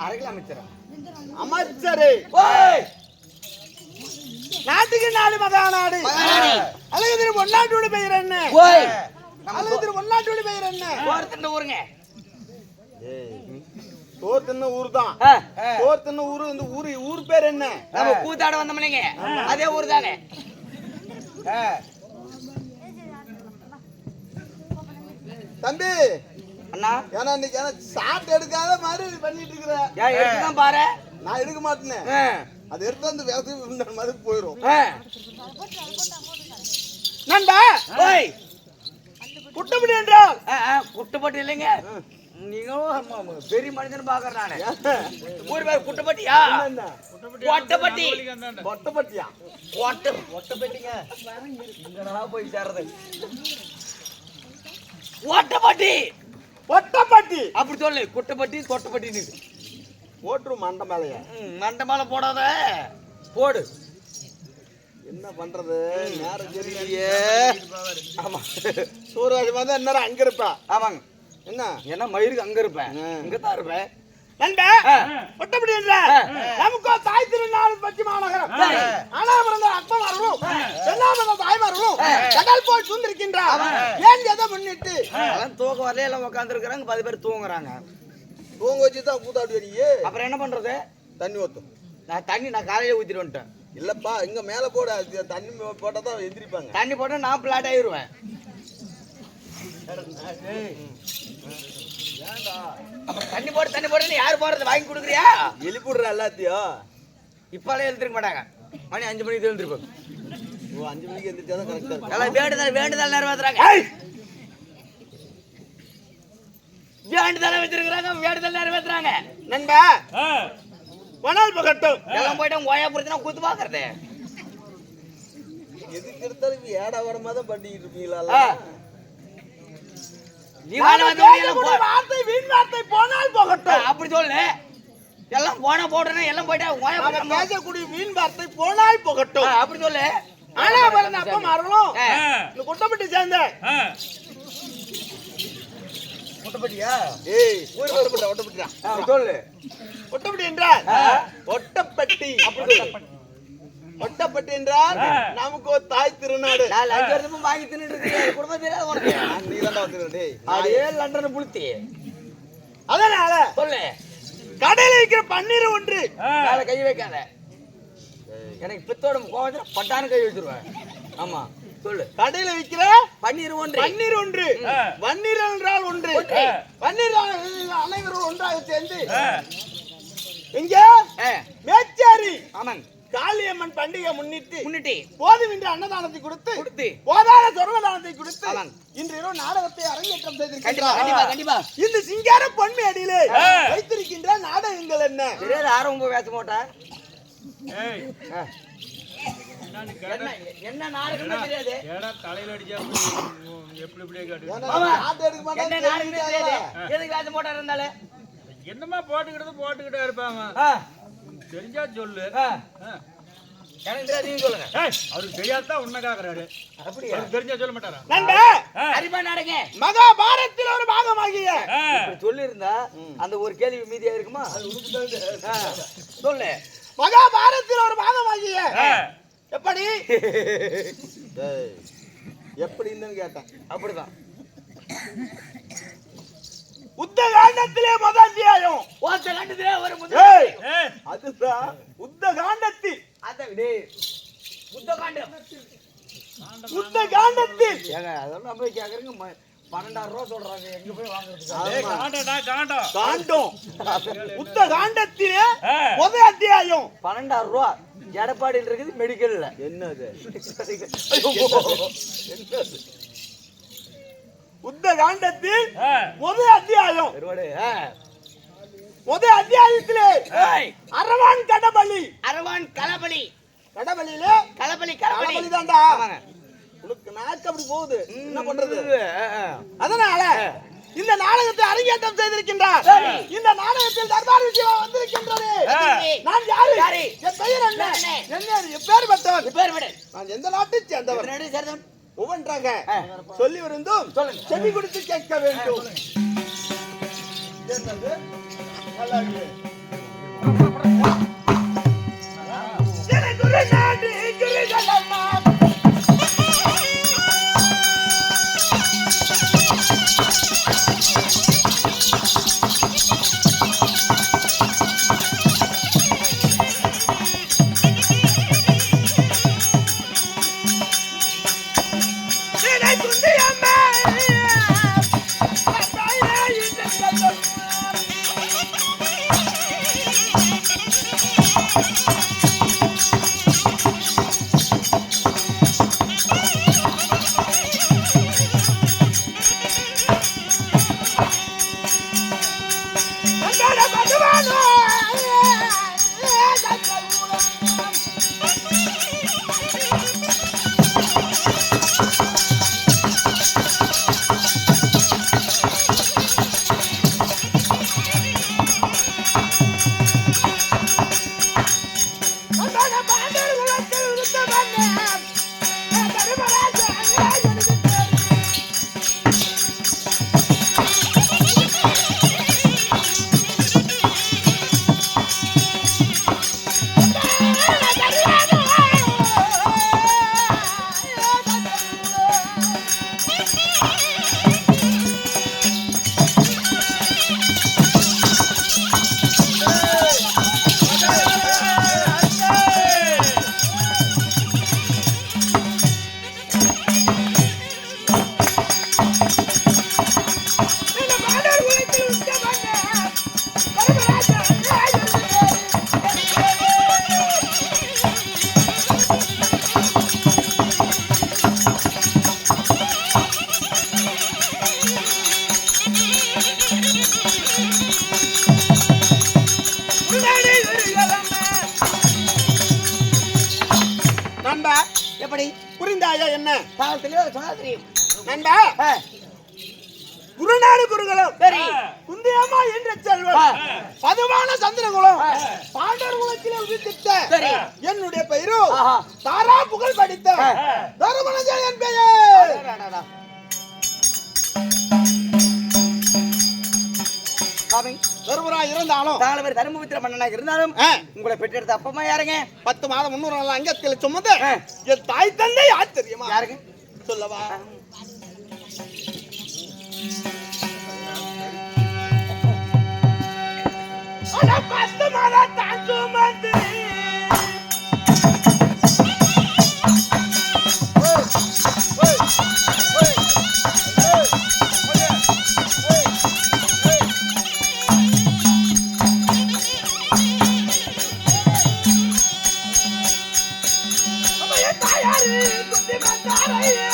அரசியல் அமைச்சரா? அமைச்சரு. நாட்டுக்கு நாடு மகாநாடு. அழகு ஒன்னாட்டோட பெயர் என்ன? அழகு ஒன்னாட்டோட பெயர் என்ன? போர்த்தின ஊருங்க. தோர்த்தின ஊர் தான். தோர்த்தின ஊரு. இந்த ஊர் பேர் என்ன? நம்ம கூத்தாட வந்தோம்லங்க, அதே ஊர் தாங்க. தம்பி அண்ணா, ஏன்னா இன்னைக்கு சாப்பிட்டு எடுக்காத மாதிரி பண்ணிட்டு இருக்கிற. எடுத்துதான் பாரு. நான் எடுக்க மாட்டேனே. அது எடுத்து அந்த வேச மாதிரி போயிடும். நண்பா, ஓய் குட்டப்பட்டி என்றால் குட்டப்பட்டி இல்லைங்க. நீங்களும் பெரிய மனிதன் பாக்குறேன் நானு. ஊர் பேர் குட்டப்பட்டியா? ஒட்டப்பட்டி. ஒட்டப்பட்டியா? ஒட்டப்பட்டிங்க. இங்கடா போய் சேர்றது. ஒட்டப்பட்டி. ஒட்டப்பட்டி அப்படி சொல்லு. குட்டப்பட்டி கொட்டப்பட்டி. ஓட்டு மண்டை மேலையா? மண்டை மேல போடாத, போடு. என்ன பண்றது? நேரம் தெரியலையே. ஆமா, சூரியராஜ் வந்து என்ன அங்க இருப்பா? ஆமாங்க. என்ன மயிருக்கு அங்க இருப்பேன், இங்கதான் இருப்பேன். நண்பா, ஒட்டப்படி என்ற நமக்கு தாய் திருநாள் பற்றி மாநகரம். ஆனா பிறந்த அப்பமார்களும் எல்லா பிறந்த தாய்மார்களும் கடல் போல் சூழ்ந்திருக்கின்றார். ஏன் எதை முன்னிட்டு தூக்க வரல எல்லாம் உட்கார்ந்து இருக்கிறாங்க. 10 பேர் தூங்குறாங்க. தூங்க வச்சுதான் கூத்தாடு வரியே. அப்புறம் என்ன பண்றது? தண்ணி ஊத்தும். நான் காலையில ஊத்திட்டு வந்துட்டேன். இல்லப்பா, இங்க மேல போட தண்ணி போட்டாதான் எந்திரிப்பாங்க. தண்ணி போட்டா நான் பிளாட் ஆயிருவேன். தண்ணி போட்டு யாரு போறது? வாங்கி கொடுக்குறியா? எழுப்பிடுற எல்லாத்தையும். இப்பெல்லாம் எழுந்திருக்க மாட்டாங்க. மணி 5 மணிக்கு எழுந்திருப்பாங்க. 5 மணிக்கு எழுந்திரிச்சாதான் கரெக்டா இருக்கும். எல்லாம் வேண்டுதல் நிறைவேற்றுறாங்க. வேண்டுதல் வச்சிருக்கிறாங்க, வேண்டுதல் நிறைவேற்றுறாங்க. நண்பா, பணம் பகட்டும். எல்லாம் போயிட்டு ஓயா புரிச்சுனா கூத்து பாக்குறது. எதுக்கு எடுத்தாலும் ஏடா வரமா தான் பண்ணிட்டு இருப்பீங்களா? நீ வார்த்தை வீண் வார்த்தை போனால் போகட்டும். அப்படி சொல்லு. எல்லாம் போனா போடுறேன். எல்லாம் போயிட்டா பேசக்கூடிய வீண் வார்த்தை போனால் போகட்டும். அப்படி சொல்லு. ஆனா பிறந்த அப்பா மாறணும். இந்த குட்டப்பட்டி சேர்ந்த ஒட்டப்பட்டியா? ஏய், ஒட்டப்பட்டியா சொல்லு. ஒட்டப்பட்டி என்றால் ஒட்டப்பட்டி. ஒட்டப்பட்டி என்றால் நமக்கு ஒரு தாய் திருநாடு. 5 வருஷமும் வாங்கி தின்னுட்டு இருக்கு. குடும்பம் தெரியாது உனக்கு. நீ தான் வந்துருடே. அதே லண்டன் புளுத்தி. அதனால சொல்லு. கடையில இருக்கிற பன்னீர் ஒன்று மேல கை வைக்காத. எனக்கு பித்தோட கோவத்துல பட்டான கை வச்சிருவேன். ஆமா, சொல்லு. கடையில விக்கிற பன்னீர் ஒன்று. பன்னீர் ஒன்று. பன்னீர் என்றால் ஒன்று. பன்னீர் அனைவரும் ஒன்றாக சேர்ந்து இங்க மேச்சேரி ஆமாங்க காளியம்மன் பண்டிகை முன்னிட்டு போதும் என்று அன்னதானத்தை கொடுத்து போதாத சொர்ணதானத்தை கொடுத்து இன்று இரவு நாடகத்தை அரங்கேற்றம் செய்திருக்கிறார். இந்த சிங்கார பொன்மை அடியிலே வைத்திருக்கின்ற நாடகங்கள் என்ன? யாரும் பேச மாட்டார். என்ன நாடகம் தெரியாது. தலையில அடிச்சா எப்படி இப்படியே காட்டு. எதுக்கு பேச மாட்டார் இருந்தாலும் என்னமா போட்டுக்கிட்டே இருப்பாங்க. தெரிஞ்சா சொல்லு. எனக்கு தெரியாது, நீங்க சொல்லுங்க. அவருக்கு தெரியாதான் உண்மை காக்குறாரு. அப்படியா? தெரிஞ்சா சொல்ல மாட்டாரா? அறிவா நாடக மகாபாரத்தில் ஒரு பாகமாகிய சொல்லி இருந்தா அந்த ஒரு கேள்வி மீதியா இருக்குமா? சொல்லு. மகாபாரத்தில் ஒரு பாகமாகிய எப்படி எப்படின்னு கேட்டேன். அப்படிதான். உத்தகாண்டத்திலே முதல் அத்தியாயம். உத்தகாண்டத்திலே ஒரு முதல். அதுதான் உத்தகாண்டத்தில். அத விடு. உத்தகாண்டம். உத்தகாண்டத்தில். ஏங்க அதெல்லாம் போய் கேக்குறீங்க. 12,000 ரூபாய் சொல்றாங்க. எங்க போய் வாங்குறது? காண்டம். உத்தகாண்டத்திலே முதல் அத்தியாயம். 12,000 ரூபாய். எடப்பாடியில் இருக்குது மெடிக்கல்ல. என்னது? உத்தகாண்டத்தில் முதல் அத்தியாயம். முதல் அத்தியாயத்திலே அரவான் கடபலி. அரவான் கலபலி. கடபலியிலே கலபலி தான்டா. உனக்கு நாக்கு அப்படி போகுது. என்ன பண்றது? அதனால இந்த நாடகத்தை அரங்கேற்றம் செய்திருக்கின்றார். இந்த நாடகத்தில் தர்பார் விஜயம் வந்திருக்கின்றது. நான் யாரு? என் பெயர் என்ன? என் பேர் பட்டவன். நான் எந்த நாட்டை சேர்ந்தவன்? ஒவ்வொன்றாக சொல்லி வருந்தும் செவி கொடுத்து கேட்க வேண்டும். நண்பா, எப்படி புரிந்தாயா என்ன? தாங்கள் தெளிவாக சொன்னா தெரியும். நண்பா, ஆ, குருநாடு குருகுலம் சரி. குந்தியம்மா என்ற செல்வன் பதுவான சந்திரகுலம் பாண்டர் குலத்திலே உதித்த சரி. என்னுடைய பெயரோ ஆஹா. தாரா புகழ் படித்த ஆ. தருமனஞ்சல் என் பெயர். அடடடடா. சாமி, தருமரா இருந்தாலும் தாங்கள் பேர் தர்மபுத்திர மன்னனாக இருந்தாலும் உங்களை பெற்றெடுத்த அப்பமா யாருங்க? 10 மாதம் 300 நாள் அங்கத்தில் சுமந்து ஆ. என் தாய் தந்தை யார் தெரியுமா? யாருங்க? சொல்லவா? அட 10 மாதம் தான் சுமந்து தாயாரு குந்தி வந்தாரையே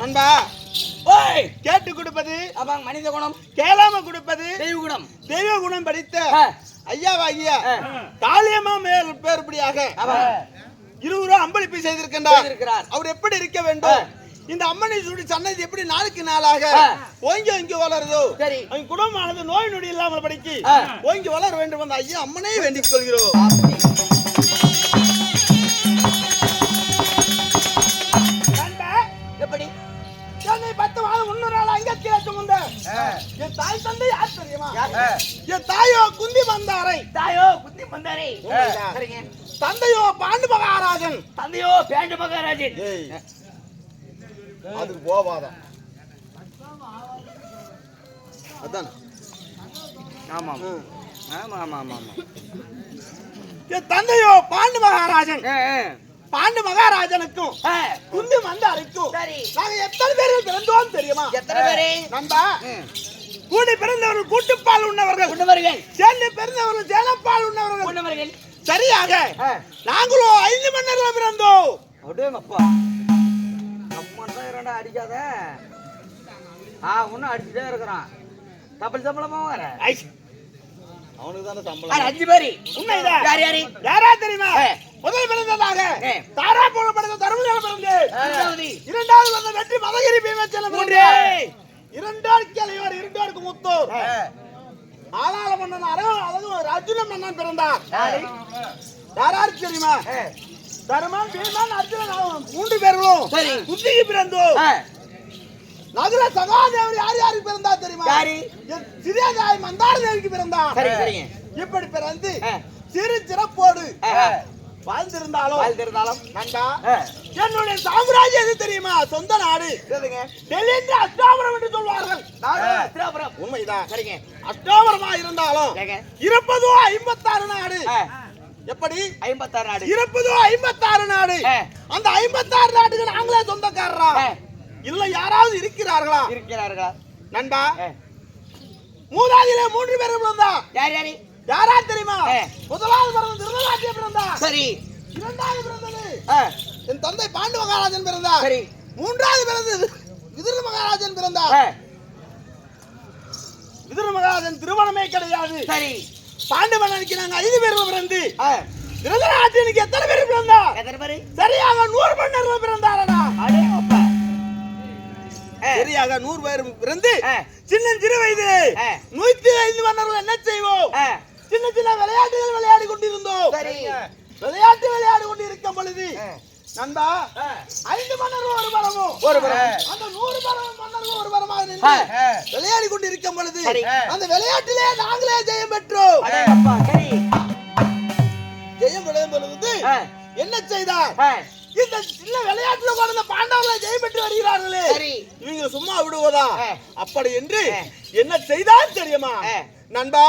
நண்பா ஓய் கேட்டு கொடுப்பது ஆமாங்க மனித குணம் கேளாம கொடுப்பது தெய்வ குணம் தெய்வ குணம் படித்த ஆ, ஐயாவாகிய காளியம்மா மேல் பேர்படியாக ஆமா 20 ரூபா அம்பளிப்பு செய்திருக்கின்றார். இருக்கிறார் அவர் எப்படி இருக்க வேண்டும்? இந்த அம்மனை சுடி சன்னதி எப்படி நாளுக்கு நாளாக ஓங்கி வளருதோ சரி அவங்க குடும்பமானது நோய் நொடி இல்லாமல் படிக்கு ஆ. ஓங்கி வளர வேண்டும் அந்த ஐயா அம்மனை வேண்டிக் கொள்கிறோம். நண்பா, எப்படி என்னை 10 மாதம் 300 நாள் அங்கத்திலே சுமந்த என் தாய் தந்தை யார் தெரியுமா? என் தாயோ குந்தி மந்தாரை, தாயோ புத்தி பந்தாரே உண்மைதான். சரிங்க தந்தையோ பாண்டு மகாராஜன். தந்தையோ பேண்டு மகாராஜன் அதுக்கு போவாதான் அதான் ஆமா ஆமா ஆமா ஆமா ஆமா என் தந்தையோ பாண்டு மகாராஜன். பாண்டு மகாராஜனுக்கும் குந்தி மந்தாரைக்கும் சரி நாங்க எத்தனை பேர்கள் பிறந்தோம் தெரியுமா? எத்தனை பேரு நண்பா, கூடி பிறந்தவர்கள் கூட்டுப்பால் உண்ணவர்கள், உண்ணவர்கள் சேர்ந்து பிறந்தவர்கள் சேனப்பால் உண்ணவர்கள். உண்ணவர்கள் சரியாக நாங்களோ 5 மன்னர்கள் பிறந்தோம். அப்படியே அப்பா அம்மன் தான் இரண்டா அடிக்காத இன்னும் அடிச்சுட்டே இருக்கிறான் சம்பளமா வர அவனுக்கு தானே சம்பளம். 5 பேரு உண்மைதான். யார் யாரு யாரா தெரியுமா? முதல் பிறந்ததாக தாரா போல படுத்த தருமபுரியில் பிறந்து இரண்டாவது இரண்டாவது வந்த வெற்றி மதகிரி பீமச்சலம் மூன்று இரண்டாவது கிளையோர் இரண்டாருக்கு முத்தூர் ஆளாள மன்னன் அழகு அர்ஜுன மன்னன் பிறந்தார். யாராரு தெரியுமா? தருமன் பீமன் அர்ஜுனன் 3 பேர்களும் சரி புத்திக்கு பிறந்தோம். நகுல சகாதேவர் யார் யாருக்கு பிறந்தா தெரியுமா? யாரு? சிறியதாய் மந்தார தேவிக்கு பிறந்தார். சரி சரிங்க இப்படி பிறந்து சிறு சிறப்போடு வாழ்ந்திருந்தாலும் நண்பா என்னுடைய சாம்ராஜ்யம் எது தெரியுமா? சொந்த நாடு டெல்லி என்று அஷ்டாபுரம் என்று சொல்வார்கள். உண்மைதான். சரிங்க அஷ்டாபுரமா இருந்தாலும் இருப்பதோ 56 நாடு. எப்படி 56 நாடு இருப்பதோ 56 நாடு. அந்த 56 நாட்டுக்கு நாங்களே சொந்தக்காரரா இல்ல யாராவது இருக்கிறார்களா? நண்பா, மூதாதியிலே 3 பேரும் பிறந்தா. யார் யாரு? யாரா தெரியுமா? முதலாவது பிறந்த திருநாட்டிய பிறந்தா. சரி இரண்டாவது பிறந்தது என் தந்தை பாண்டு மகாராஜன் பிறந்தார். சரி மூன்றாவது பிறந்தது விதுர மகாராஜன் பிறந்தார். விதுர மகாராஜன் திருமணமே கிடையாது. சரி பாண்டு மன்னனுக்கு நாங்க 5 பேரும் பிறந்து திருநாட்டினுக்கு எத்தனை பேர் பிறந்தா? எத்தனை பேரு? சரியாக 100 மன்னர்கள் பிறந்தாரடா. அடே அப்பா சரியாக 100 பேர் பிறந்து சிறு வயது 105 மன்னர்கள் என்ன செய்வோம்? சின்ன சின்ன விளையாட்டுகள் விளையாடி கொண்டிருந்தோம். விளையாட்டு விளையாடி கொண்டிருக்கும் பொழுது நண்பா 5 மன்னர்கள் ஒரு பரமும் அந்த 100 மன்னர்கள் ஒரு பரமாக நின்று விளையாடி கொண்டிருக்கும் பொழுது அந்த விளையாட்டிலே நாங்களே ஜெயம் பெற்றோம். ஜெயம் பெறும் பொழுது என்ன செய்தார்? இந்த சின்ன விளையாட்டுல உட்கார்ந்த பாண்டவர்களை ஜெயம் பெற்று வருகிறார்களே, இவங்க சும்மா விடுவதா? அப்படி என்று என்ன செய்தார் தெரியுமா நண்பா?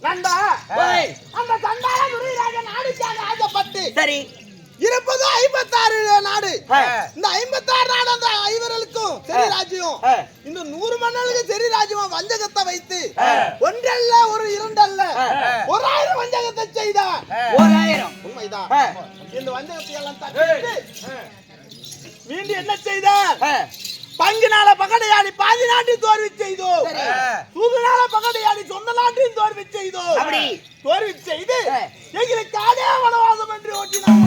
நண்பா ஓய். அந்த சண்டாள துரைராஜ நாடுக்காக ஆசைப்பட்டு சரி இருப்பது 56 நாடு. ஆ. இந்த 56 நாடு அந்த ஐவர்களுக்கும் சரி ராஜ்யம். ஆ. இந்த 100 மன்னர்களுக்கு சரி ராஜ்யம் வஞ்சகத்தை வைத்து ஆ. ஒன்றல்ல ஒரு இரண்டல்ல ஆ. 1000 வஞ்சகத்தை செய்தார். 1000 உண்மைதான். ஆ. இந்த வஞ்சகத்தை எல்லாம் தட்டிட்டு மீண்டும் என்ன செய்தார்? ஆ. பங்குனால பகடையாடி பாதி நாட்டில் தோல்வி செய்தோ, சரி. சூதுனால பகடையாடி சொந்த நாட்டில் தோல்வி செய்தோ, அப்படி. தோல்வி செய்து ஆ. எங்களுக்கு காடே வனவாசம் என்று ஓட்டினார்.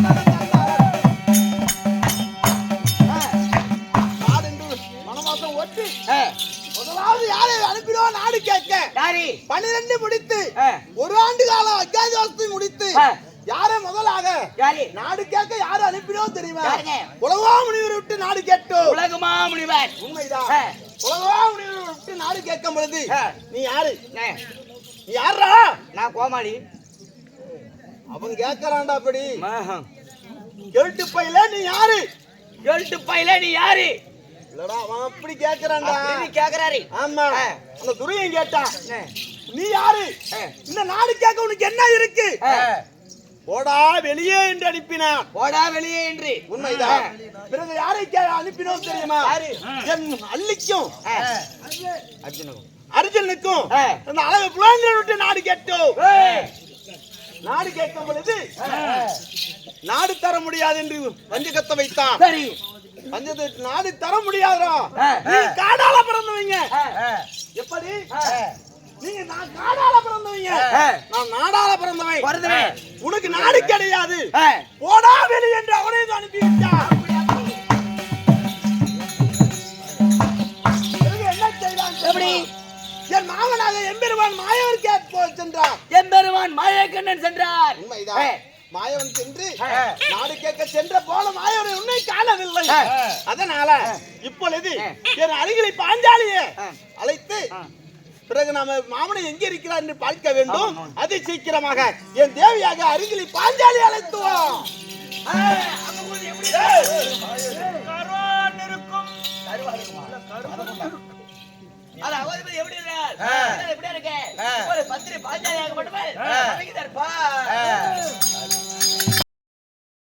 நாடு என்று வனவாசம் ஓட்டி ஆ. முதலாவது யாரை அனுப்பினோம் நாடு கேட்க யாரி 12 முடித்து ஆ. 1 ஆண்டு காலம் அஜ்ஞாதவாசத்தை முடித்து ஆ. யாரை முதலாக யாரி நாடு கேட்க யாரை அனுப்பினோம் தெரியுமா? யாருங்க? உலகா முனிவர் விட்டு நாடு கேட்டோம். உலகமா முனிவர் உண்மைதான். ஆ. உலகா முனிவர் விட்டு நாடு கேட்கும் பொழுது ஆ. நீ யாரு? ஆ. நீ யாரா? நான் கோமாளி அவன் கேட்கறான்டா அப்படி. மகம் கேட்டு பையில நீ யாரு? எழுத்து பையில நீ யாரு இல்லடா அவன் அப்படி கேட்கறான்டா. அப்படின்னு கேக்குறாரு ஆமா. ஆ. அந்த துரியன் கேட்டான். ஆ. நீ யாரு? ஆ. இந்த நாடு கேட்க உனக்கு என்ன இருக்கு? ஆ. போடா வெளியே என்று அனுப்பினான். போடா வெளியே என்று உண்மைதான். பிறகு யாரை அனுப்பினோம் தெரியுமா? யாரு? என் அள்ளிக்கும் ஆ. அர்ஜுனுக்கும் அர்ஜுனுக்கும் ஆ. அந்த அழகு புலன்களை விட்டு நாடு கேட்டோம். ஏய். நாடு கேட்கும் பொழுது நாடு தர முடியாது என்று வஞ்சகத்தை வைத்தான். சரி வஞ்சகத்தை நாடு தர முடியாதா? ஆ. நீ காடால பிறந்தவங்க. ஆ. எப்படி? ஆ. நீங்க நான் காடால பிறந்தவங்க, ஆ. நான் நாடால பிறந்தவன். வருதுவேன் உனக்கு நாடு கிடையாது. ஆ. போடா வெளி என்று அவனையும் அனுப்பி விட்டான். பிறகு என்ன செய்தான்? எப்படி? என் மாமனாக எம்பெருமான் மாயவர் கேட்போ சென்றார். எம்பெருமான் மாயக்கண்ணன் சென்றார் உண்மைதான். ஆ. மாயவன் சென்று ஆ. நாடு கேட்க சென்ற போல மாயவரை உன்னை காணவில்லை. ஆ. அதனால இப்பொழுது ஆ. என் அருகிலை பாஞ்சாலியை ஆ. அழைத்து ஆ. பிறகு நாம மாமனை எங்க இருக்கிறார் என்று பார்க்க வேண்டும். ஆமா, ஆமா. அது சீக்கிரமாக என் தேவியாக அருகிலை பாஞ்சாலி அழைத்துவோம். கருவான் இருக்கும். அது அவதிபதி எப்படி இருக்கிறார்? எப்படி இருக்கு? ஒரு பத்திரி பாஞ்சாலியாக மட்டுமே